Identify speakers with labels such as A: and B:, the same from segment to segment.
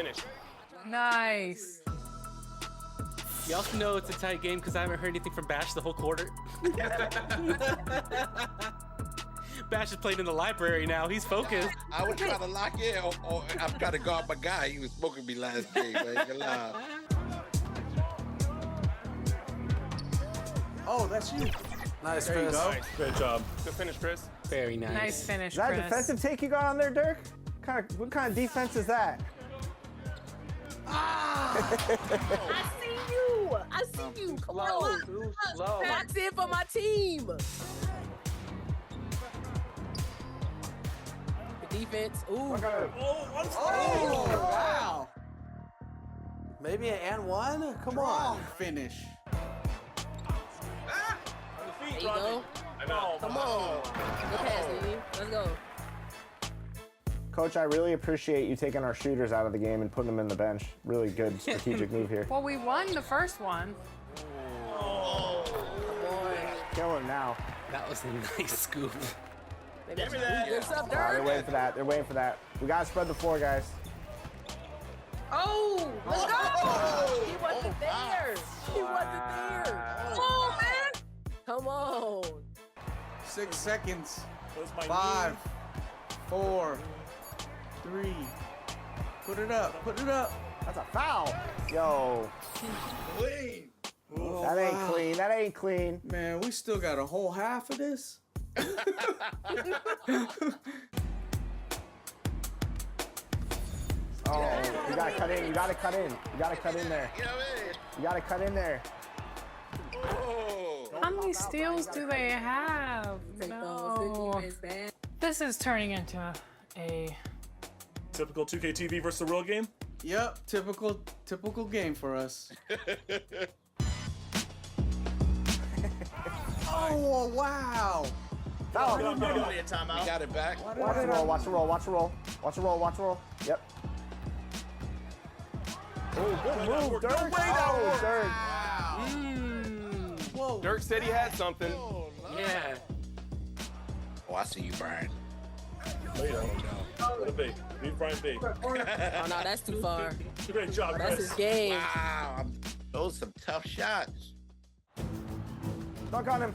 A: finish.
B: Nice.
C: Y'all should know it's a tight game because I haven't heard anything from Bash the whole quarter. Bash is playing in the library now. He's focused.
D: I was trying to lock in, or I've got to guard my guy. He was smoking me last game. I ain't gonna lie.
E: Oh, that's you.
F: Nice,
E: There you
F: Chris.
E: go.
A: Nice. Great job. Good finish, Chris.
C: Very nice.
B: Nice finish,
G: Is that a
B: Chris.
G: defensive take you got on there, Dirk? What kind of defense is that?
H: I see you. I see you. Come on.
F: Low.
H: Box in for my team. The defense. Ooh.
E: Oh, wow.
F: Maybe an and one? Come
E: Strong
F: on.
E: finish.
H: There you go.
A: I know.
H: Come on. Good pass, Lily. Let's go.
G: Coach, I really appreciate you taking our shooters out of the game and putting them in the bench. Really good strategic move here.
B: Well, we won the first one.
G: Kill him now.
C: That was a nice scoop.
A: Give me that.
H: What's up,
G: They're
H: Dirk?
G: waiting for that. They're waiting for that. We gotta spread the floor, guys.
H: Oh, let's go. He wasn't there. He wasn't there. Come on, man. Come on.
E: 6 seconds.
A: Where's my
E: 5, 4, 3. Put it up. Put it up.
G: That's a foul. Yo,
D: Clean.
E: Oh,
G: that ain't
E: wow.
G: clean. That ain't clean.
E: Man, we still got a whole half of this.
G: Oh, you gotta cut in. You gotta cut in. You gotta cut in there.
D: You know what I mean?
G: You gotta cut in there.
D: Oh.
B: How many steals do they have? No.
H: Good defense, man.
B: This is turning into a
A: Typical 2K TV versus the real game.
E: Yep, typical game for us. Oh, wow.
G: Foul.
D: We got it back.
G: Watch the roll. Watch the roll. Watch the roll. Watch the roll. Watch the roll. Yep. Oh, good move, Dirk. Oh, Dirk.
E: Whoa.
A: Dirk said he had something.
C: Yeah.
D: Oh, I see you, Brian.
A: Lay that one down. Let it be. Leave Brian be.
H: Oh, no, that's too far.
A: Great job,
H: That's
A: Chris.
H: his game.
D: Wow. Those some tough shots.
G: Dunk on him.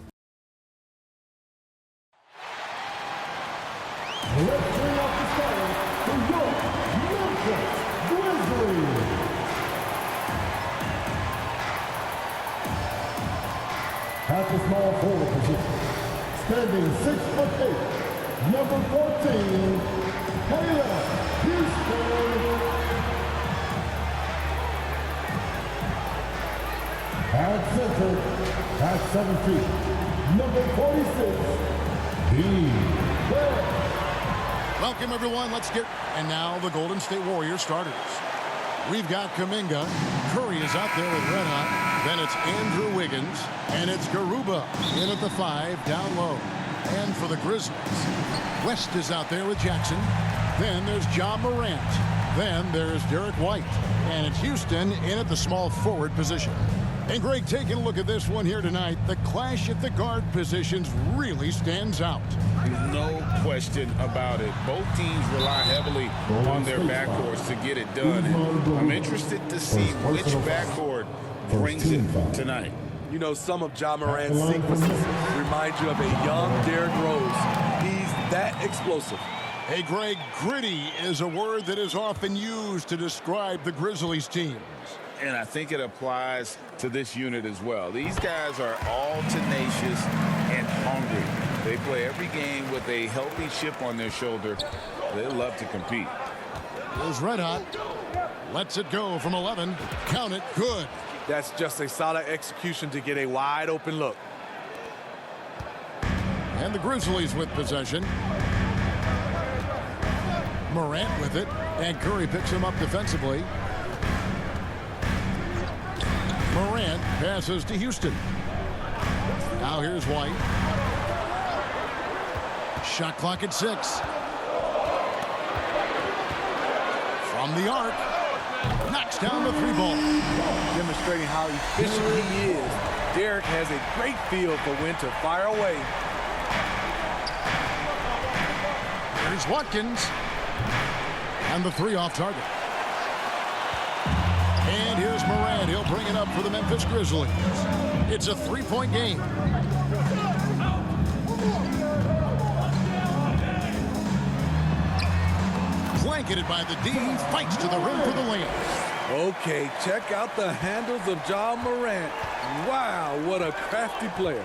I: Let's bring up the starter for your Memphis Grizzlies. At the small forward position, standing 6'8", number 14, Caleb Houston. At center, at 7 feet, number 46, D. Webb.
J: Welcome, everyone. And now the Golden State Warriors starters. We've got Kuminga. Curry is out there with Red Hot. Then it's Andrew Wiggins. And it's Garuba in at the 5, down low. And for the Grizzlies, West is out there with Jackson. Then there's Ja Morant. Then there's Derek White. And it's Houston in at the small forward position. And Greg, taking a look at this one here tonight, the clash at the guard positions really stands out.
K: No question about it. Both teams rely heavily on their backcourts to get it done. And I'm interested to see which backcourt brings it tonight.
L: You know, some of Ja Morant's sequences remind you of a young Derrick Rose. He's that explosive.
J: Hey, Greg, gritty is a word that is often used to describe the Grizzlies teams.
K: And I think it applies to this unit as well. These guys are all tenacious and hungry. They play every game with a healthy chip on their shoulder. They love to compete.
J: Here's Red Hot. Lets it go from 11. Count it. Good.
L: That's just a solid execution to get a wide open look.
J: And the Grizzlies with possession. Morant with it. And Curry picks him up defensively. Morant passes to Houston. Now here's White. Shot clock at 6. From the arc. Knocks down the 3 ball.
L: Demonstrating how efficient he is. Derrick has a great feel for when to fire away.
J: Here's Watkins. And the 3 off target. And here's Moran. He'll bring it up for the Memphis Grizzlies. It's a 3-point game. Blanketed by the D. Fights to the rim for the layup.
L: Okay, check out the handles of Ja Morant. Wow, what a crafty player.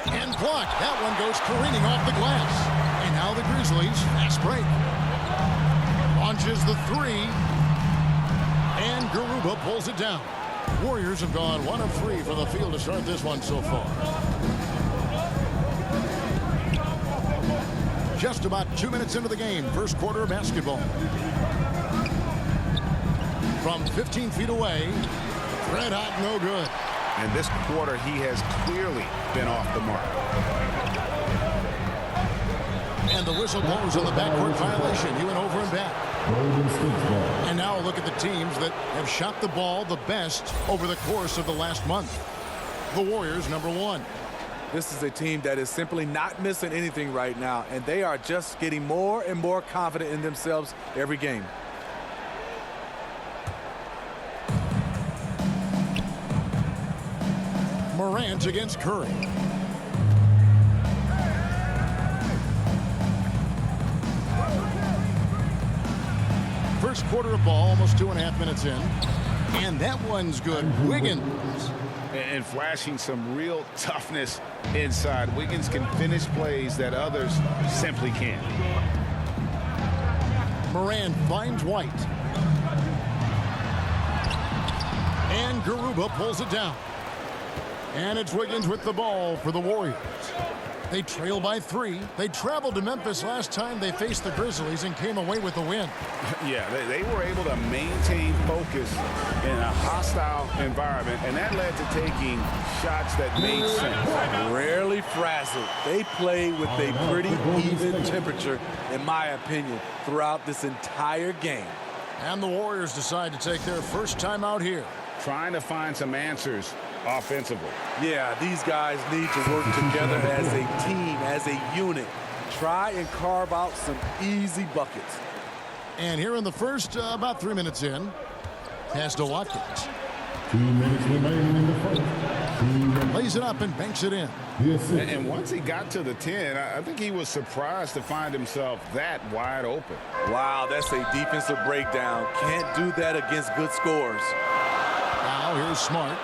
J: And blocked. That one goes careening off the glass. And now the Grizzlies, fast break. Launches the three. And Garuba pulls it down. Warriors have gone 1 of 3 from the field to start this one so far. Just about 2 minutes into the game, first quarter of basketball. From 15 feet away, red hot, no good.
K: And this quarter, he has clearly been off the mark.
J: And the whistle blows on the backcourt violation. He went over and back. And now look at the teams that have shot the ball the best over the course of the last month. The Warriors, number 1.
L: This is a team that is simply not missing anything right now, and they are just getting more and more confident in themselves every game.
J: Morant against Curry. First quarter of ball, almost 2.5 minutes in. And that one's good. Wiggins.
K: And flashing some real toughness inside. Wiggins can finish plays that others simply can't.
J: Moran finds White. And Garuba pulls it down. And it's Wiggins with the ball for the Warriors. They trail by 3. They traveled to Memphis last time they faced the Grizzlies and came away with the win.
K: Yeah, they were able to maintain focus in a hostile environment, and that led to taking shots that made sense.
L: Rarely frazzled. They play with a pretty even temperature, in my opinion, throughout this entire game.
J: And the Warriors decide to take their first time out here.
K: Trying to find some answers offensively.
L: Yeah, these guys need to work together as a team, as a unit. Try and carve out some easy buckets.
J: And here in the first, about 3 minutes in, pass to Watkins.
I: 2 minutes remaining in the first.
J: Lays it up and banks it in.
K: And once he got to the 10, I think he was surprised to find himself that wide open.
L: Wow, that's a defensive breakdown. Can't do that against good scores.
J: Now here's Smart.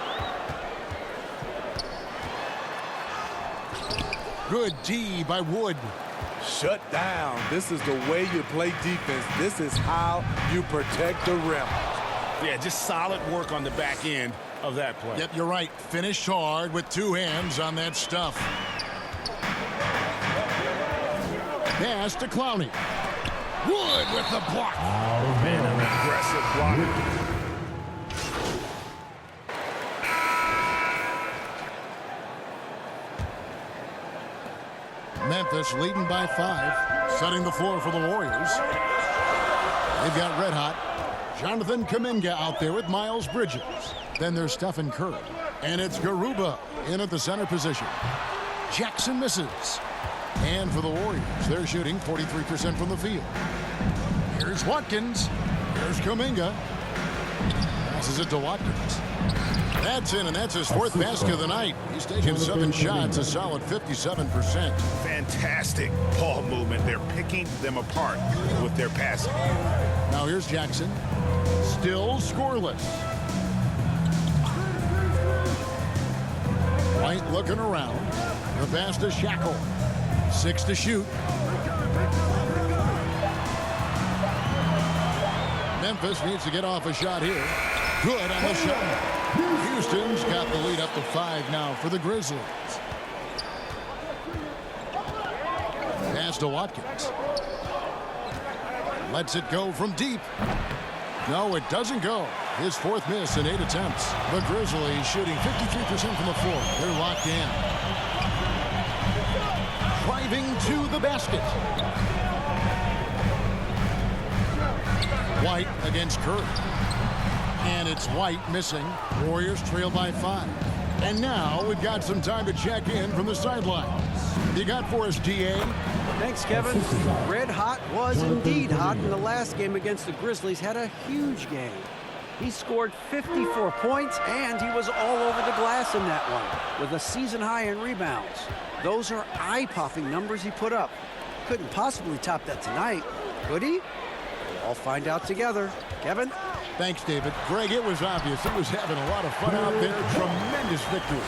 J: Good D by Wood.
L: Shut down. This is the way you play defense. This is how you protect the rim.
K: Yeah, just solid work on the back end of that play.
J: Yep, you're right. Finish hard with 2 hands on that stuff. Pass to Clowney. Wood with the block.
K: Man, an aggressive block.
J: Memphis leading by 5, setting the floor for the Warriors. They've got red hot Jonathan Kuminga out there with Miles Bridges. Then there's Stephen Curry. And it's Garuba in at the center position. Jackson misses. And for the Warriors, they're shooting 43% from the field. Here's Watkins. Here's Kuminga. Passes it to Watkins. That's in, and that's his 4th basket of the night. He's taken 7 shots, a solid 57%.
K: Fantastic ball movement. They're picking them apart with their passing.
J: Now here's Jackson. Still scoreless. White looking around. The pass to Shackle. 6 to shoot. Memphis needs to get off a shot here. Good on the shot. Houston's got the lead up to 5 now for the Grizzlies. Pass to Watkins. Lets it go from deep. No, it doesn't go. His 4th miss in 8 attempts. The Grizzlies shooting 53% from the floor. They're locked in. Driving to the basket. White against Curry. And it's White missing. Warriors trail by 5. And now we've got some time to check in from the sidelines. You got for us, DA?
M: Thanks, Kevin. Red Hot was indeed hot in the last game against the Grizzlies. Had a huge game. He scored 54 points, and he was all over the glass in that one, with a season high in rebounds. Those are eye-popping numbers he put up. Couldn't possibly top that tonight, could he? We'll all find out together. Kevin?
J: Thanks, David. Greg, it was obvious. He was having a lot of fun out there. Tremendous victory.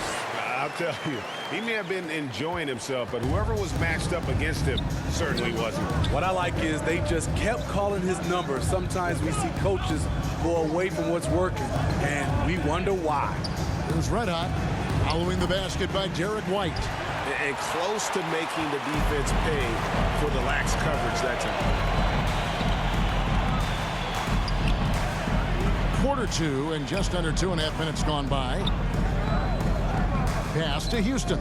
K: I'll tell you, he may have been enjoying himself, but whoever was matched up against him certainly wasn't.
L: What I like is they just kept calling his number. Sometimes we see coaches go away from what's working, and we wonder why.
J: Here's Red Hot, following the basket by Derek White.
K: And close to making the defense pay for the lax coverage that time.
J: Quarter two, and just under 2.5 minutes gone by. Pass to Houston.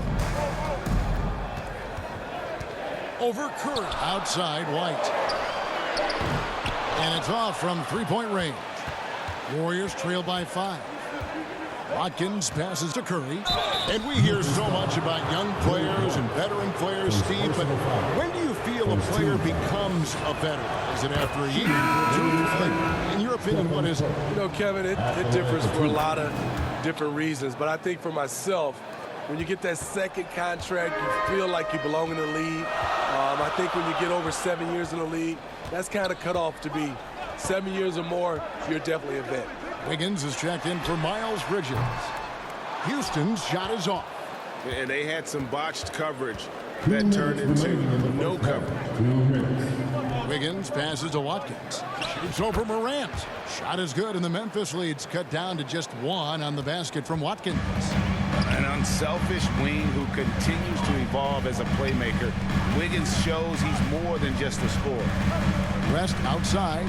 J: Over Curry. Outside White. And it's off from three-point range. Warriors trail by 5. Watkins passes to Curry. And we hear so much about young players and veteran players, Steve, but when do you feel a player becomes a veteran? Is it after a year? 2 years? In your opinion, what is it?
L: You know, Kevin, it differs for a lot of different reasons, but I think for myself, when you get that second contract, you feel like you belong in the league. I think when you get over 7 years in the league, that's kind of cut off to be 7 years or more, you're definitely a vet.
J: Wiggins is checked in for Miles Bridges. Houston's shot is off.
K: And they had some botched coverage that turned into no coverage.
J: Wiggins passes to Watkins. Shoots over Morant. Shot is good, and the Memphis lead's cut down to just 1 on the basket from Watkins.
K: An unselfish wing who continues to evolve as a playmaker. Wiggins shows he's more than just a scorer.
J: West outside.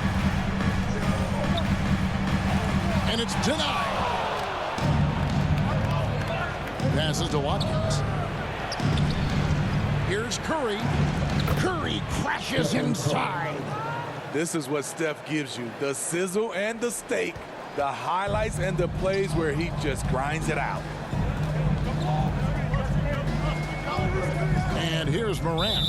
J: And it's denied. Passes to Watkins. Here's Curry. Curry crashes inside.
L: This is what Steph gives you. The sizzle and the steak. The highlights and the plays where he just grinds it out.
J: And here's Morant.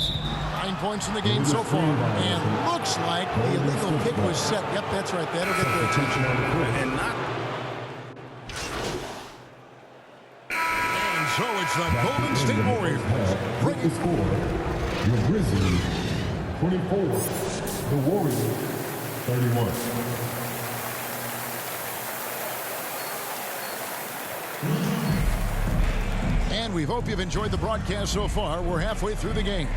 J: 9 points in the game so far. And looks like the illegal kick was set. Yep, that's right. That'll get their attention.
K: And not.
J: And so it's the Golden State Warriors.
I: Break the score. Your Grizzlies 24. The Warriors 31.
J: And we hope you've enjoyed the broadcast so far. We're halfway through the game.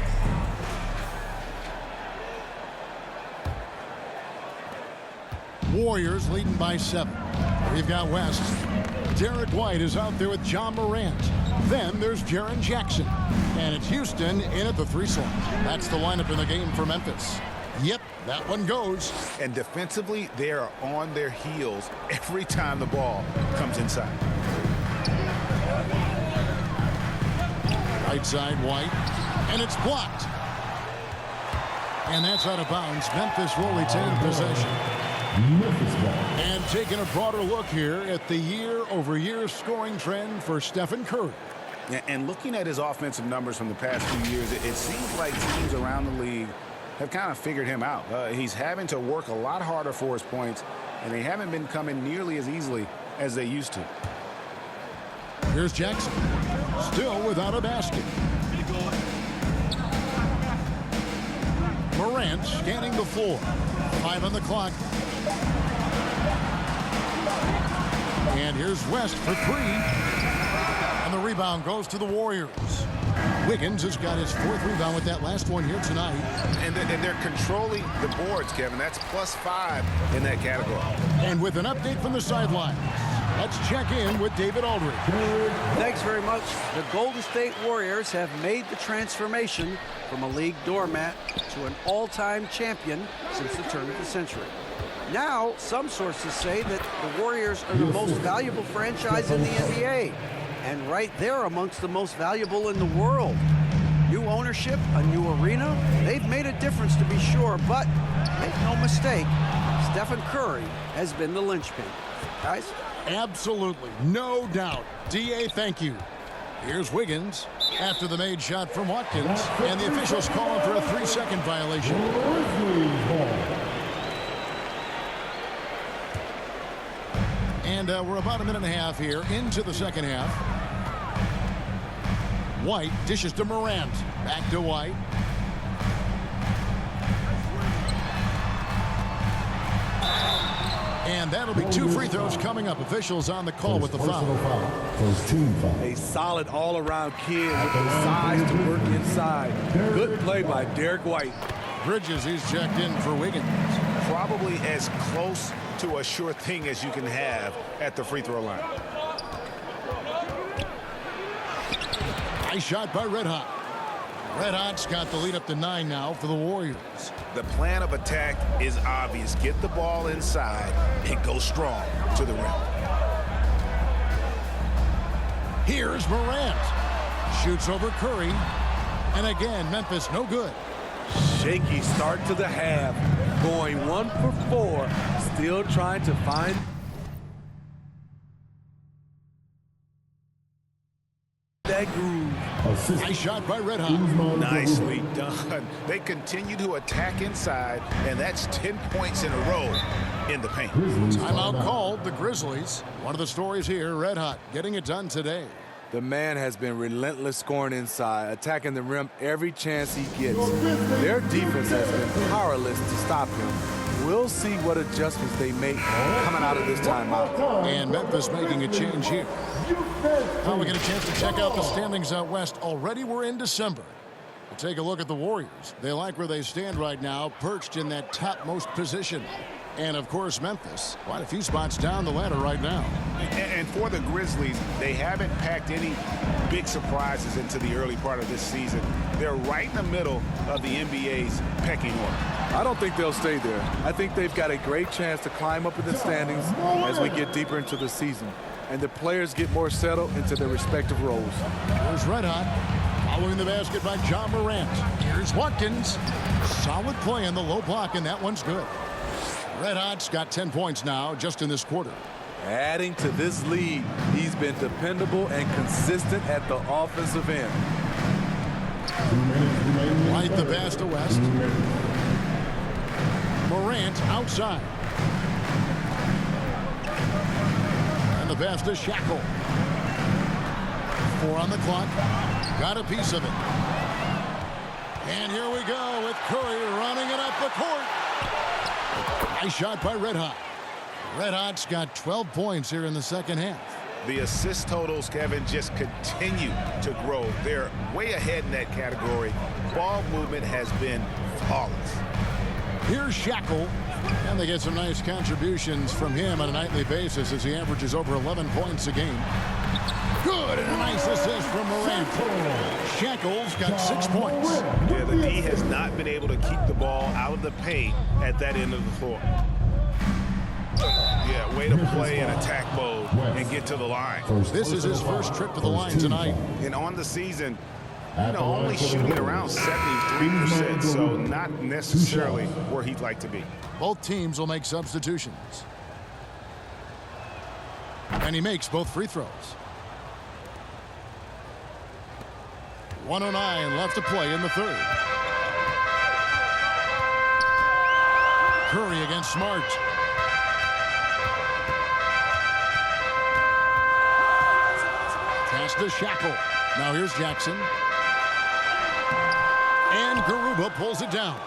J: Warriors leading by 7. We've got West. Derek White is out there with John Morant. Then there's Jaren Jackson. And it's Houston in at the 3 slot. That's the lineup in the game for Memphis. Yep, that one goes.
K: And defensively, they are on their heels every time the ball comes inside.
J: Right side, White. And it's blocked. And that's out of bounds. Memphis will retain possession. And taking a broader look here at the year-over-year scoring trend for Stephen Curry.
K: And looking at his offensive numbers from the past few years, it seems like teams around the league have kind of figured him out. He's having to work a lot harder for his points, and they haven't been coming nearly as easily as they used to.
J: Here's Jackson, still without a basket. Morant scanning the floor. 5 on the clock. And here's West for 3. And the rebound goes to the Warriors. Wiggins has got his 4th rebound with that last one here tonight.
K: And they're controlling the boards, Kevin. That's +5 in that category.
J: And with an update from the sideline, let's check in with David Aldridge.
M: Thanks very much. The Golden State Warriors have made the transformation from a league doormat to an all-time champion since the turn of the century. Now, some sources say that the Warriors are the most valuable franchise in the NBA, and right there amongst the most valuable in the world. New ownership, a new arena, they've made a difference to be sure, but make no mistake, Stephen Curry has been the linchpin. Guys?
J: Absolutely, no doubt. D.A., thank you. Here's Wiggins after the made shot from Watkins, and the officials calling for a 3-second violation. And we're about a minute and a half here into the second half. White dishes to Morant. Back to White. And that'll be 2 free throws coming up. Officials on the call with the foul.
L: A solid all-around kid with the size to work inside. Good play by Derek White.
J: Bridges is checked in for Wiggins.
K: Probably as close to a sure thing as you can have at the free throw line.
J: Nice shot by Red Hot. Red Hot's got the lead up to 9 now for the Warriors.
K: The plan of attack is obvious. Get the ball inside and go strong to the rim.
J: Here's Morant. Shoots over Curry. And again, Memphis no good.
L: Shaky start to the half. Going 1 for 4. Still trying to find that groove.
J: Nice shot by Red Hot.
K: Nicely done. They continue to attack inside, and that's 10 points in a row in the paint.
J: Timeout called, the Grizzlies. One of the stories here, Red Hot getting it done today.
L: The man has been relentless scoring inside, attacking the rim every chance he gets. Their defense has been powerless to stop him. We'll see what adjustments they make coming out of this timeout.
J: And Memphis making a change here. Now we get a chance to check out the standings out west. Already we're in December. We'll take a look at the Warriors. They like where they stand right now, perched in that topmost position. And, of course, Memphis, quite a few spots down the ladder right now.
K: And for the Grizzlies, they haven't packed any big surprises into the early part of this season. They're right in the middle of the NBA's pecking order.
L: I don't think they'll stay there. I think they've got a great chance to climb up in the standings as we get deeper into the season, and the players get more settled into their respective roles.
J: Here's Red Hot, following the basket by John Morant. Here's Watkins. Solid play in the low block, and that one's good. Red Hot's got 10 points now just in this quarter.
L: Adding to this lead, he's been dependable and consistent at the offensive end.
J: White the pass to West. Morant outside. And the pass to Shackle. 4 on the clock. Got a piece of it. And here we go with Curry running it up the court. Nice shot by Red Hot. Red Hot's got 12 points here in the second half.
K: The assist totals, Kevin, just continue to grow. They're way ahead in that category. Ball movement has been flawless.
J: Here's Shackle. And they get some nice contributions from him on a nightly basis as he averages over 11 points a game. Good, and a nice assist from Morant. Shackle's got 6 points.
K: Yeah, the D has not been able to keep the ball out of the paint at that end of the floor. Yeah, way to play in attack mode and get to the line.
J: This is his first trip to the line tonight.
K: And on the season, only shooting around 73%, so not necessarily where he'd like to be.
J: Both teams will make substitutions. And he makes both free throws. 1:09 left to play in the third. Curry against Smart. Pass to Shackle. Now here's Jackson. And Garuba pulls it down.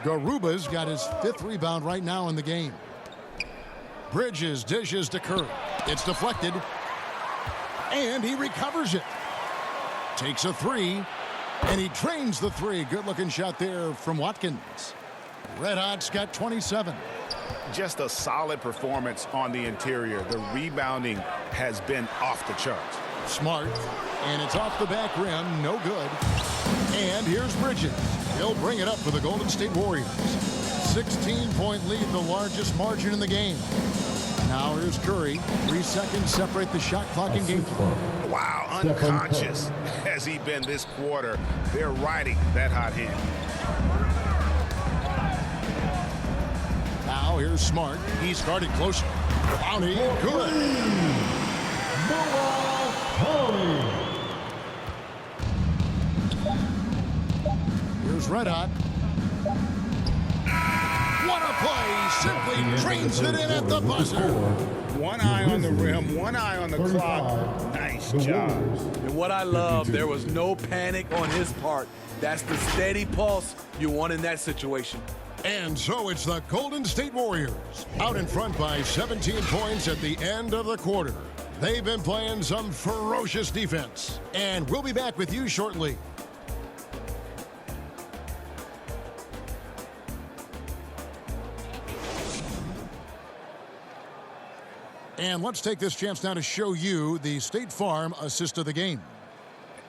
J: Garuba's got his 5th rebound right now in the game. Bridges dishes to Curry. It's deflected. And he recovers it. Takes a 3. And he drains the 3. Good-looking shot there from Watkins. Red Hot's got 27.
K: Just a solid performance on the interior. The rebounding has been off the charts.
J: Smart. And it's off the back rim. No good. And here's Bridges. He'll bring it up for the Golden State Warriors. 16-point lead, the largest margin in the game. Now here's Curry. 3 seconds separate the shot clock and game clock.
K: Wow, unconscious has he been this quarter. They're riding that hot hand.
J: Now Now here's Smart. He's guarded closer. Bounty, good. Here's Red Hot. What a play! Simply drains it in at the buzzer.
K: One eye on the rim, one eye on the clock. Nice job.
L: And what I love, there was no panic on his part. That's the steady pulse you want in that situation.
J: And so it's the Golden State Warriors out in front by 17 points at the end of the quarter. They've been playing some ferocious defense. And we'll be back with you shortly. And let's take this chance now to show you the State Farm assist of the game.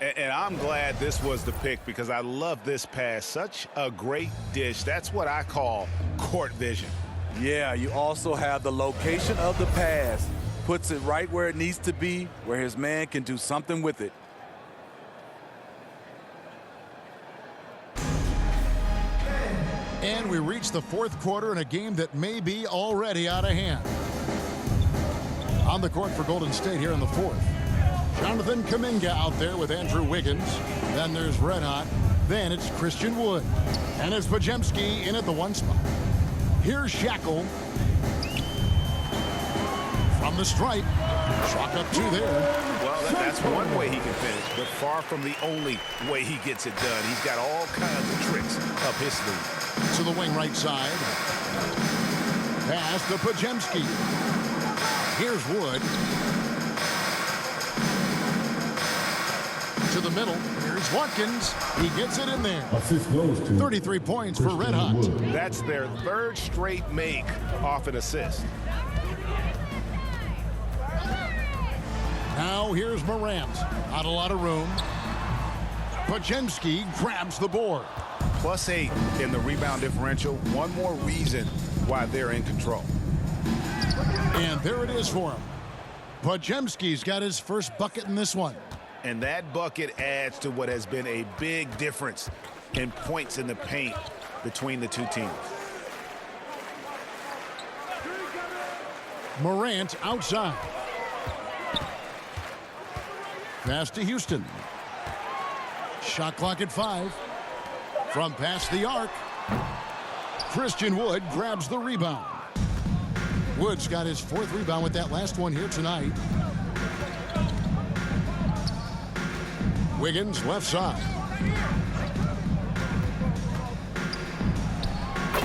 K: And I'm glad this was the pick because I love this pass. Such a great dish. That's what I call court vision.
L: Yeah, you also have the location of the pass. Puts it right where it needs to be, where his man can do something with it.
J: And we reach the fourth quarter in a game that may be already out of hand. On the court for Golden State here in the fourth. Jonathan Kuminga out there with Andrew Wiggins. Then there's Red Hot. Then it's Christian Wood. And it's Pajemski in at the one spot. Here's Shackle. From the stripe. Chalk up two there.
K: Well, that's one way he can finish, but far from the only way he gets it done. He's got all kinds of tricks up his sleeve.
J: To the wing right side. Pass to Pajemski. Here's Wood. To the middle. Here's Watkins. He gets it in there.
I: Assist goes to
J: 33 points for Red Hot.
K: That's their third straight make off an assist.
J: Now here's Morant. Not a lot of room. Pajemski grabs the board.
K: +8 in the rebound differential. One more reason why they're in control.
J: And there it is for him. Pajemski's got his first bucket in this one.
K: And that bucket adds to what has been a big difference in points in the paint between the two teams.
J: Morant outside. Pass to Houston. Shot clock at 5. From past the arc. Christian Wood grabs the rebound. Wood's got his fourth rebound with that last one here tonight. Wiggins left side.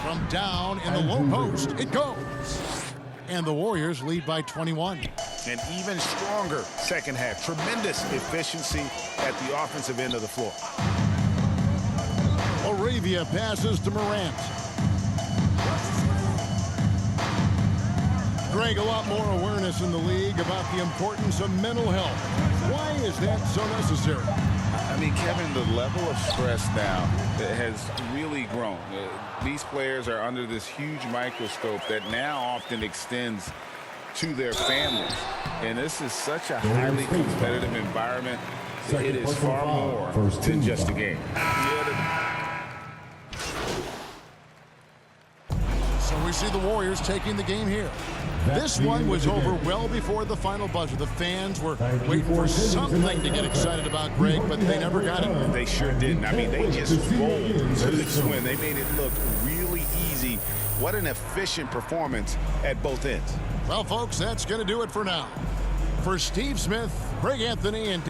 J: From down in the low post, it goes. And the Warriors lead by 21.
K: An even stronger second half. Tremendous efficiency at the offensive end of the floor.
J: Arabia passes to Morant. Greg, a lot more awareness in the league about the importance of mental health. Why is that so necessary?
K: I mean, Kevin, the level of stress now has really grown. These players are under this huge microscope that now often extends to their families. And this is such a highly competitive environment. It is far more than just a game.
J: So we see the Warriors taking the game here. This one was over well before the final buzzer. The fans were waiting for something to get excited about, Greg, but they never got it.
K: They sure didn't. I mean, they just rolled to this win. They made it look really easy. What an efficient performance at both ends.
J: Well, folks, that's going to do it for now. For Steve Smith, Greg Anthony, and